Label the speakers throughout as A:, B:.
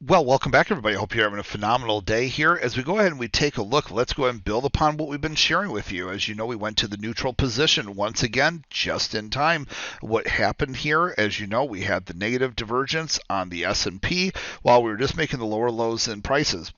A: Well, welcome back, everybody. I hope you're having a phenomenal day here. As we go ahead and we take a look, let's go ahead and build upon what we've been sharing with you. As you know, we went to the neutral position once again, just in time. What happened here, as you know, we had the negative divergence on the S&P while we were just making the lower lows in prices.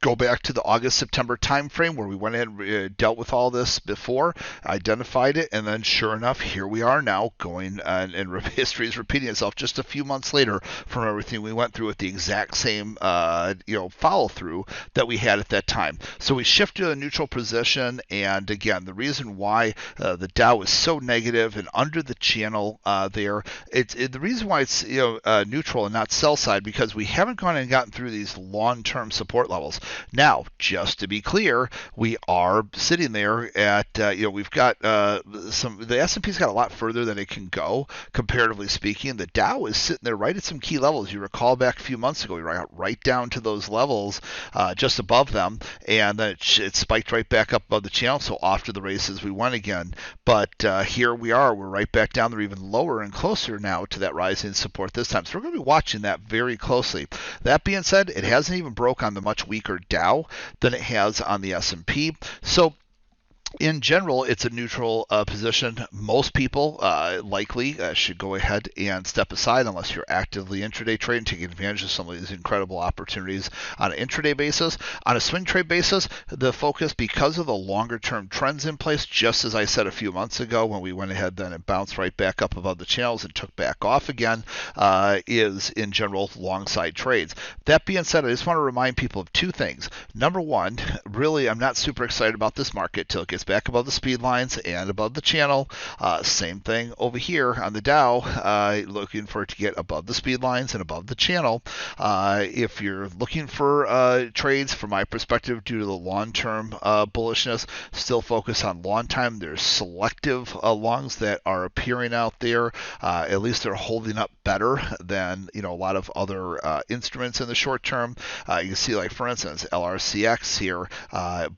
A: Go back to the August-September timeframe where we went ahead and dealt with all this before, identified it, and then sure enough, here we are now going, and history is repeating itself just a few months later from everything we went through with the exact same, follow through that we had at that time. So we shifted to a neutral position, and again, the reason why the Dow is so negative and under the channel there, the reason why it's neutral and not sell side because we haven't gone and gotten through these long-term support levels. Now, just to be clear, we are sitting there at, we've got the S&P's got a lot further than it can go, comparatively speaking. The Dow is sitting there right at some key levels. You recall back a few months ago, we got right down to those levels, just above them, and then it spiked right back up above the channel. So off to the races we went again. But here we are. We're right back down there, even lower and closer now to that rising support this time. So we're going to be watching that very closely. That being said, it hasn't even broke on the much weaker Dow than it has on the S&P. So in general, it's a neutral position. Most people likely should go ahead and step aside unless you're actively intraday trading, taking advantage of some of these incredible opportunities on an intraday basis. On a swing trade basis, the focus, because of the longer term trends in place, just as I said a few months ago when we went ahead then and bounced right back up above the channels and took back off again, is in general long side trades. That being said, I just want to remind people of two things. Number one, really, I'm not super excited about this market till it gets back above the speed lines and above the channel. Same thing over here on the Dow, looking for it to get above the speed lines and above the channel. If you're looking for trades, from my perspective, due to the long-term bullishness, still focus on long time. There's selective longs that are appearing out there. At least they're holding up better than a lot of other instruments in the short term. You can see, like for instance, LRCX here,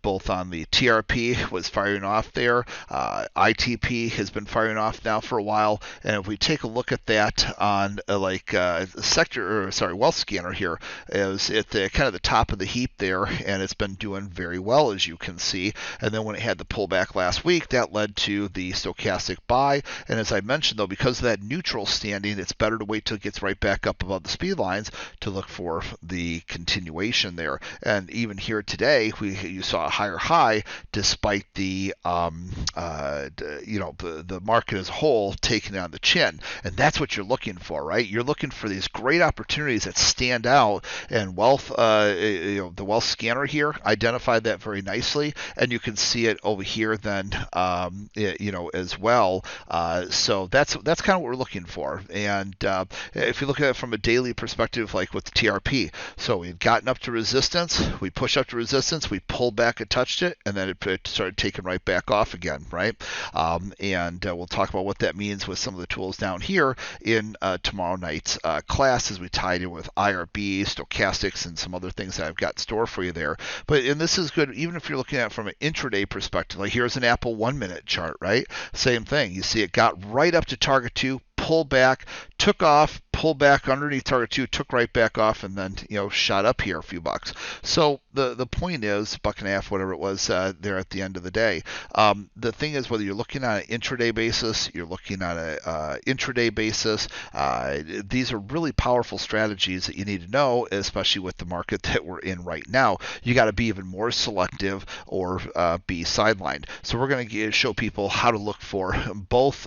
A: both on the TRP was firing off there. ITP has been firing off now for a while, and if we take a look at that on wealth scanner here, is at the kind of the top of the heap there, and it's been doing very well, as you can see. And then when it had the pullback last week, that led to the stochastic buy. And as I mentioned, though, because of that neutral standing, it's better to wait till it gets right back up above the speed lines to look for the continuation there. And even here today, you saw a higher high despite the market as a whole taking it on the chin. And that's what you're looking for, right? You're looking for these great opportunities that stand out, and the wealth scanner here identified that very nicely, and you can see it over here then as well. So that's kind of what we're looking for. And if you look at it from a daily perspective, like with the TRP, so we had gotten up to resistance, we pushed up to resistance, we pulled back and touched it, and then it started taking right back off again, right? And we'll talk about what that means with some of the tools down here in tomorrow night's class, as we tied in with IRB, stochastics, and some other things that I've got in store for you there. And this is good even if you're looking at it from an intraday perspective. Like here's an Apple 1 minute chart, right? Same thing. You see it got right up to target 2, pulled back, took off, pulled back underneath target 2, took right back off, and then shot up here a few bucks. So the point is, $1.50, whatever it was there at the end of the day. The thing is, whether you're looking on an intraday basis, you're looking on a intraday basis, these are really powerful strategies that you need to know, especially with the market that we're in right now. You got to be even more selective or be sidelined. So we're going to show people how to look for both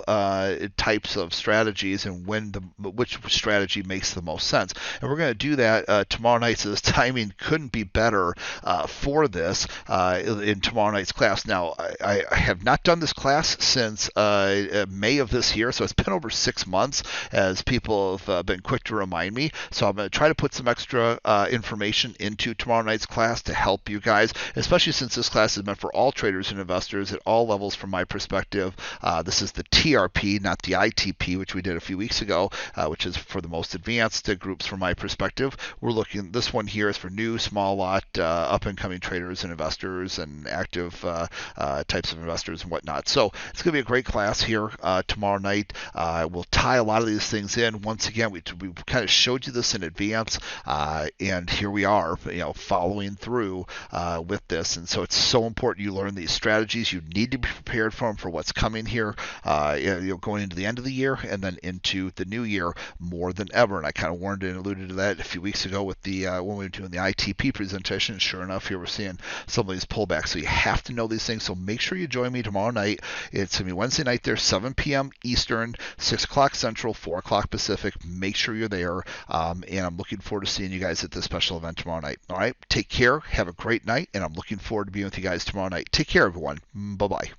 A: types of strategies and which strategy makes the most sense. And we're going to do that tomorrow night. So this timing couldn't be better for this in tomorrow night's class. Now, I have not done this class since May of this year, so it's been over 6 months, as people have been quick to remind me. So I'm going to try to put some extra information into tomorrow night's class to help you guys, especially since this class is meant for all traders and investors at all levels from my perspective. This is the TRP, not the ITP, which we did a few weeks ago, which is for the most advanced groups from my perspective. We're looking, this one here is for new small lot up and coming traders and investors and active types of investors and whatnot. So it's going to be a great class here tomorrow night. We'll tie a lot of these things in. Once again, we kind of showed you this in advance, and here we are, following through with this. And so it's so important you learn these strategies. You need to be prepared for them for what's coming here, going into the end of the year and then into the new year more than ever. And I kind of warned and alluded to that a few weeks ago with the when we were doing the ITP presentation. Sure enough, here we're seeing some of these pullbacks. So you have to know these things. So make sure you join me tomorrow night. It's going to be Wednesday night there, 7 p.m. Eastern, 6 o'clock Central, 4 o'clock Pacific. Make sure you're there. And I'm looking forward to seeing you guys at this special event tomorrow night. All right. Take care. Have a great night. And I'm looking forward to being with you guys tomorrow night. Take care, everyone. Bye-bye.